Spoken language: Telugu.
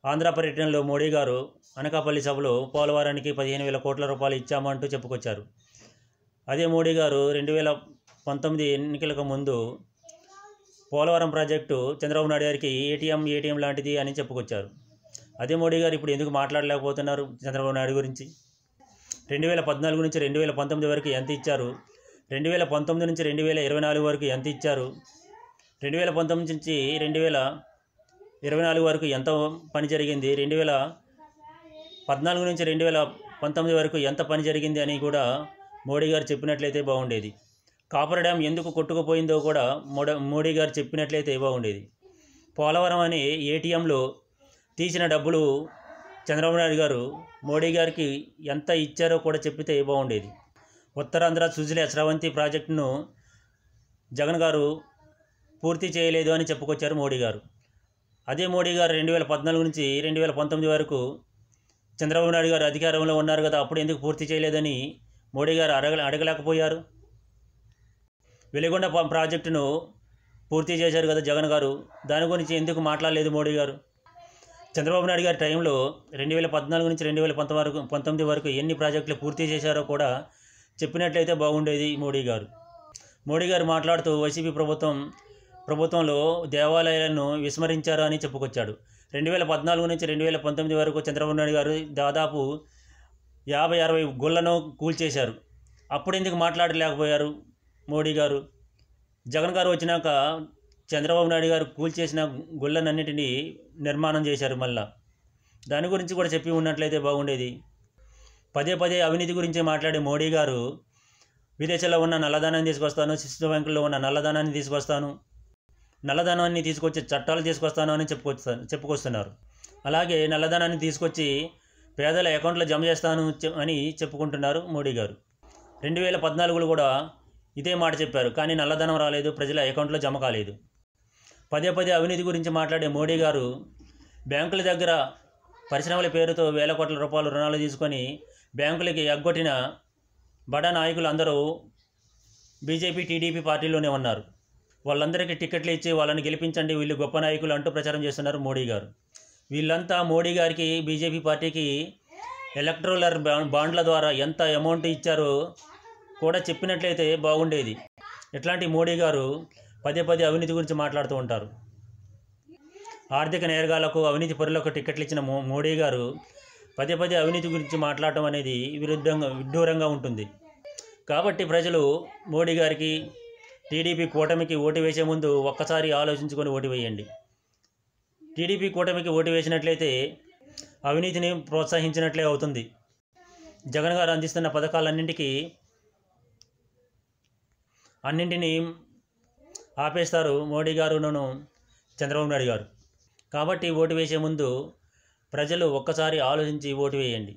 ఆంధ్ర పర్యటనలో మోడీ గారు అనకాపల్లి సభలో పోలవరానికి 15,000 కోట్ల రూపాయలు ఇచ్చామంటూ చెప్పుకొచ్చారు. అదే మోడీ గారు 2019 ఎన్నికలకు ముందు పోలవరం ప్రాజెక్టు చంద్రబాబు నాయుడు గారికి ఏటీఎం లాంటిది అని చెప్పుకొచ్చారు. అదే మోడీ గారు ఇప్పుడు ఎందుకు మాట్లాడలేకపోతున్నారు చంద్రబాబు నాయుడు గురించి? 2014 నుంచి 2019 వరకు ఎంత ఇచ్చారు? 2019 నుంచి 2024 వరకు ఎంత ఇచ్చారు? 2019 నుంచి 2024 వరకు ఎంత పని జరిగింది? 2014 నుంచి 2019 వరకు ఎంత పని జరిగింది అని కూడా మోడీ గారు చెప్పినట్లయితే బాగుండేది. కాపర్ డ్యామ్ ఎందుకు కొట్టుకుపోయిందో కూడా మోడీ గారు చెప్పినట్లయితే బాగుండేది. పోలవరం అనే ఏటీఎంలో తీసిన డబ్బులు చంద్రబాబు నాయుడు గారు మోడీ గారికి ఎంత ఇచ్చారో కూడా చెప్పితే బాగుండేది. ఉత్తరాంధ్ర సుజల స్రవంతి ప్రాజెక్టును జగన్ గారు పూర్తి చేయలేదు అని చెప్పుకొచ్చారు మోడీ గారు. అదే మోడీ గారు 2014 నుంచి 2019 వరకు చంద్రబాబు నాయుడు గారు అధికారంలో ఉన్నారు కదా, అప్పుడు ఎందుకు పూర్తి చేయలేదని మోడీ గారు అడగలేకపోయారు. వెలిగొండ ప్రాజెక్టును పూర్తి చేశారు కదా జగన్ గారు, దాని గురించి ఎందుకు మాట్లాడలేదు మోడీ గారు? చంద్రబాబు నాయుడు గారి టైంలో 2014 నుంచి 2019 వరకు ఎన్ని ప్రాజెక్టులు పూర్తి చేశారో కూడా చెప్పినట్లయితే బాగుండేది మోడీ గారు. మోడీ గారు మాట్లాడుతూ వైసీపీ ప్రభుత్వంలో దేవాలయాలను విస్మరించారు అని చెప్పుకొచ్చాడు. 2014 నుంచి 2019 వరకు చంద్రబాబు నాయుడు గారు దాదాపు 50-60 గుళ్లను కూల్చేశారు. అప్పుడు ఎందుకు మాట్లాడలేకపోయారు మోడీ గారు? జగన్ గారు వచ్చినాక చంద్రబాబు నాయుడు గారు కూల్చేసిన గుళ్ళనన్నిటినీ నిర్మాణం చేశారు. మళ్ళా దాని గురించి కూడా చెప్పి ఉన్నట్లయితే బాగుండేది. పదే అవినీతి గురించి మాట్లాడే మోడీ గారు విదేశాల్లో ఉన్న నల్లధనాన్ని తీసుకొస్తాను, శిశు బ్యాంకుల్లో ఉన్న నల్లధనాన్ని తీసుకొస్తాను, నల్లధనాన్ని తీసుకొచ్చి చట్టాలు తీసుకొస్తాను అని చెప్పుకొస్తున్నారు. అలాగే నల్లధనాన్ని తీసుకొచ్చి పేదల అకౌంట్లో జమ చేస్తాను అని చెప్పుకుంటున్నారు మోడీ గారు. 2014లో కూడా ఇదే మాట చెప్పారు, కానీ నల్లధనం రాలేదు, ప్రజల అకౌంట్లో జమ కాలేదు. పదే అవినీతి గురించి మాట్లాడే మోడీ గారు బ్యాంకుల దగ్గర పరిశ్రమల పేరుతో వేల కోట్ల రూపాయలు రుణాలు తీసుకొని బ్యాంకులకి ఎగ్గొట్టిన బడా నాయకులు అందరూ బీజేపీ టీడీపీ పార్టీలోనే ఉన్నారు. వాళ్ళందరికీ టికెట్లు ఇచ్చి వాళ్ళని గెలిపించండి, వీళ్ళు గొప్ప నాయకులు అంటూ ప్రచారం చేస్తున్నారు మోడీ గారు. వీళ్ళంతా మోడీ గారికి బీజేపీ పార్టీకి ఎలక్ట్రల్ బాండ్ల ద్వారా ఎంత అమౌంట్ ఇచ్చారో కూడా చెప్పినట్లయితే బాగుండేది. ఇట్లాంటి మోడీ గారు పదే అవినీతి గురించి మాట్లాడుతూ ఉంటారు. ఆర్థిక నేరగాళ్లకు, అవినీతి పరులకు టికెట్లు ఇచ్చిన మోడీ గారు పదే అవినీతి గురించి మాట్లాడటం అనేది విడ్డూరంగా ఉంటుంది. కాబట్టి ప్రజలు మోడీ గారికి, టీడీపీ కూటమికి ఓటు వేసే ముందు ఒక్కసారి ఆలోచించుకొని ఓటు వేయండి. టీడీపీ కూటమికి ఓటు వేసినట్లయితే అవినీతిని ప్రోత్సహించినట్లే అవుతుంది. జగన్ గారు అందిస్తున్న అన్నింటినీ ఆపేస్తారు మోడీ గారును చంద్రబాబు నాయుడు గారు. కాబట్టి ఓటు వేసే ముందు ప్రజలు ఒక్కసారి ఆలోచించి ఓటు వేయండి.